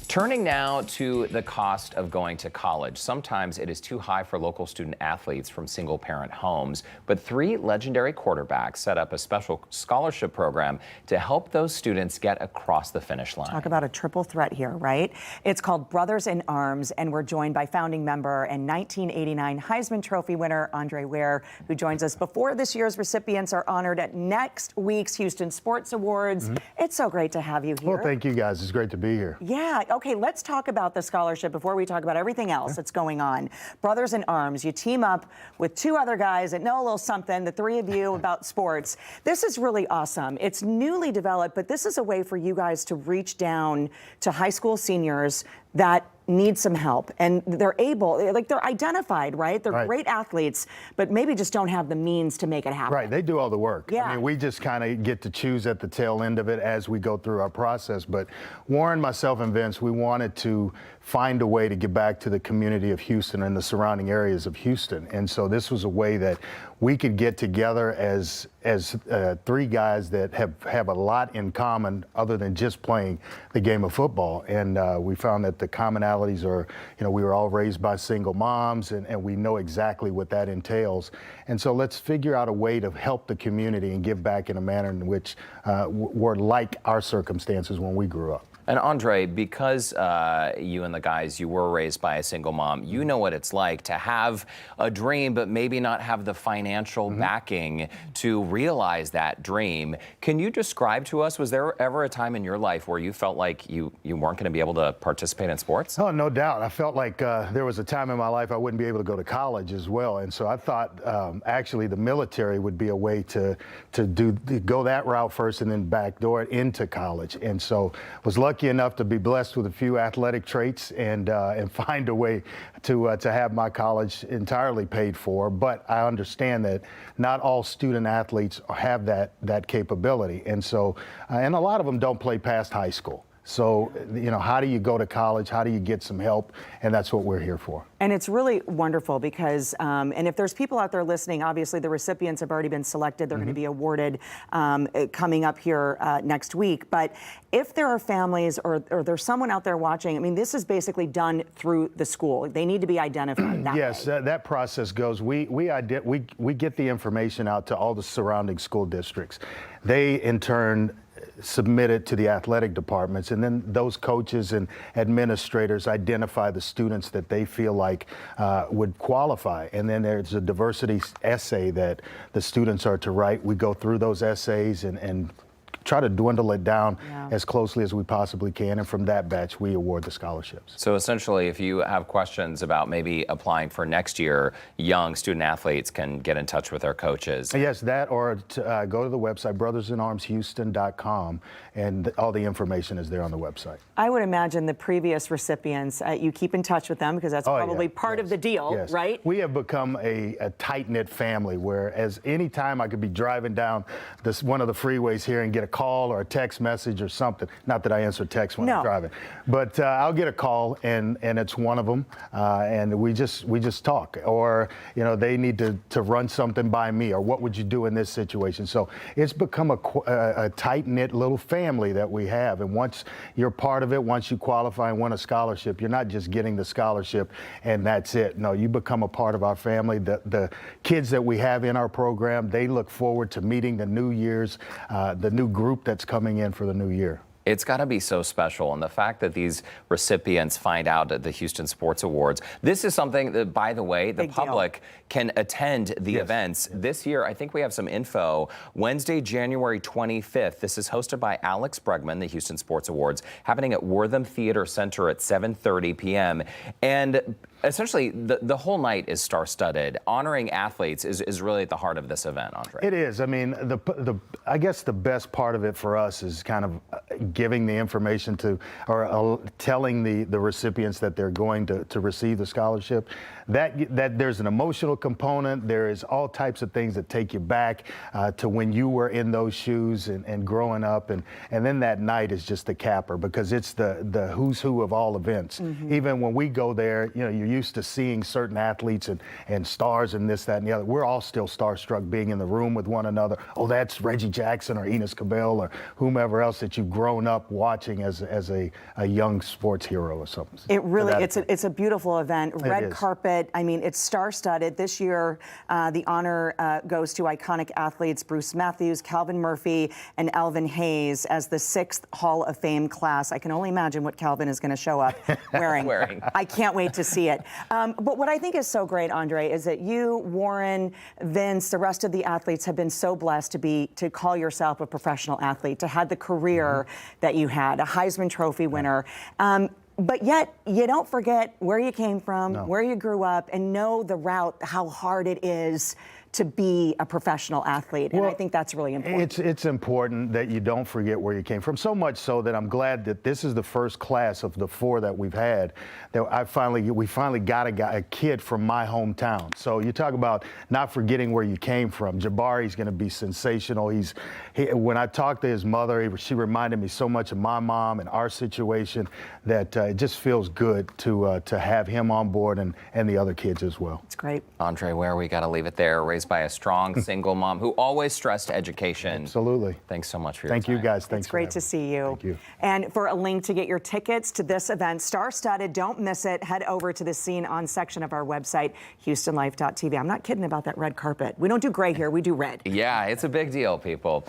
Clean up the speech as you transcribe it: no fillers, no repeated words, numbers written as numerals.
Turning now to the cost of going to college. Sometimes it is too high for local student athletes from single-parent homes, but three legendary quarterbacks set up a special scholarship program to help those students get across the finish line. Talk about a triple threat here, right? It's called Brothers in Arms, and we're joined by founding member and 1989 Heisman Trophy winner Andre Ware, who joins us before this year's recipients are honored at next week's Houston Sports Awards. It's so great to have you here. Well, thank you guys. It's great to be here. Yeah. Okay, let's talk about the scholarship before we talk about everything else that's going on. Brothers in Arms, you team up with two other guys that know a little something, the three of you, about sports. This is really awesome. It's newly developed, but this is a way for you guys to reach down to high school seniors that need some help, and they're able, like, they're identified, right? They're great athletes, but maybe just don't have the means to make it happen. Right, they do all the work. Yeah. I mean, we just kind of get to choose at the tail end of it as we go through our process. But Warren, myself, and Vince, we wanted to find a way to get back to the community of Houston and the surrounding areas of Houston. And so this was a way that we could get together as three guys that have a lot in common other than just playing the game of football. And we found that the commonalities are, we were all raised by single moms, and we know exactly what that entails. And so let's figure out a way to help the community and give back in a manner in which were like our circumstances when we grew up. And Andre, because you and the guys, you were raised by a single mom, you know what it's like to have a dream, but maybe not have the financial backing to realize that dream. Can you describe to us, was there ever a time in your life where you felt like you weren't going to be able to participate in sports? Oh, no doubt. I felt like there was a time in my life I wouldn't be able to go to college as well. And so I thought actually the military would be a way to go that route first and then backdoor it into college. And so I was lucky enough to be blessed with a few athletic traits and find a way to have my college entirely paid for. But I understand that not all student athletes have that capability, and so and a lot of them don't play past high school. So, how do you go to college? How do you get some help? And that's what we're here for. And it's really wonderful because, and if there's people out there listening, obviously the recipients have already been selected. They're going to be awarded coming up here next week. But if there are families or there's someone out there watching, I mean, this is basically done through the school. They need to be identified that Yes, way. that process goes. We get the information out to all the surrounding school districts. They, in turn, submit it to the athletic departments, and then those coaches and administrators identify the students that they feel like would qualify. And then there's a diversity essay that the students are to write. We go through those essays and try to dwindle it down as closely as we possibly can, and from that batch we award the scholarships. So essentially, if you have questions about maybe applying for next year, young student athletes can get in touch with their coaches. Yes, that, or go to the website brothersinarmshouston.com, and all the information is there on the website. I would imagine the previous recipients, you keep in touch with them because that's probably part of the deal, right? We have become a tight-knit family, whereas any time I could be driving down one of the freeways here and get a call or a text message or something. Not that I answer text when I'm driving, but I'll get a call and it's one of them, and we just talk. Or they need to run something by me, or what would you do in this situation? So it's become a tight-knit little family that we have. And once you're part of it, once you qualify and win a scholarship, you're not just getting the scholarship and that's it. No, you become a part of our family. The kids that we have in our program, they look forward to meeting the new group that's coming in for the new year. It's got to be so special. And the fact that these recipients find out at the Houston Sports Awards, this is something that, by the way, the public can attend the events. This year, I think we have some info. Wednesday, January 25th. This is hosted by Alex Bregman, the Houston Sports Awards, happening at Wortham Center at 7:30 p.m. And essentially, the whole night is star-studded. Honoring athletes is really at the heart of this event, Andre. It is. I mean, I guess the best part of it for us is kind of giving the information to, or telling the recipients that they're going to receive the scholarship. That there's an emotional component. There is all types of things that take you back to when you were in those shoes and growing up, and then that night is just the capper, because it's the who's who of all events. Even when we go there, you're used to seeing certain athletes and stars and this, that, and the other. We're all still starstruck being in the room with one another. Oh, that's Reggie Jackson or Enos Cabell or whomever else that you've grown up watching as a young sports hero or something. It really, it's a beautiful event. Red is. carpet. I mean, it's star-studded. This year, the honor goes to iconic athletes Bruce Matthews, Calvin Murphy, and Elvin Hayes as the 6th Hall of Fame class. I can only imagine what Calvin is going to show up wearing. I can't wait to see it. But what I think is so great, Andre, is that you, Warren, Vince, the rest of the athletes have been so blessed to call yourself a professional athlete, to have the career that you had, a Heisman Trophy winner. But yet, you don't forget where you came from, where you grew up, and know the route, how hard it is to be a professional athlete. And I think that's really important. It's important that you don't forget where you came from, so much so that I'm glad that this is the first class of the 4 that we've had that we finally got a kid from my hometown. So you talk about not forgetting where you came from. Jabari's going to be sensational. When I talked to his mother, she reminded me so much of my mom and our situation that it just feels good to have him on board and the other kids as well. It's great. Andre Ware, we got to leave it there. Raised by a strong single mom who always stressed education. Absolutely. Thanks so much for your time. Thank you, guys. Thanks. It's great to see you. Thank you. And for a link to get your tickets to this event, star-studded, don't miss it. Head over to the Scene On section of our website, HoustonLife.tv. I'm not kidding about that red carpet. We don't do gray here, we do red. Yeah, it's a big deal, people.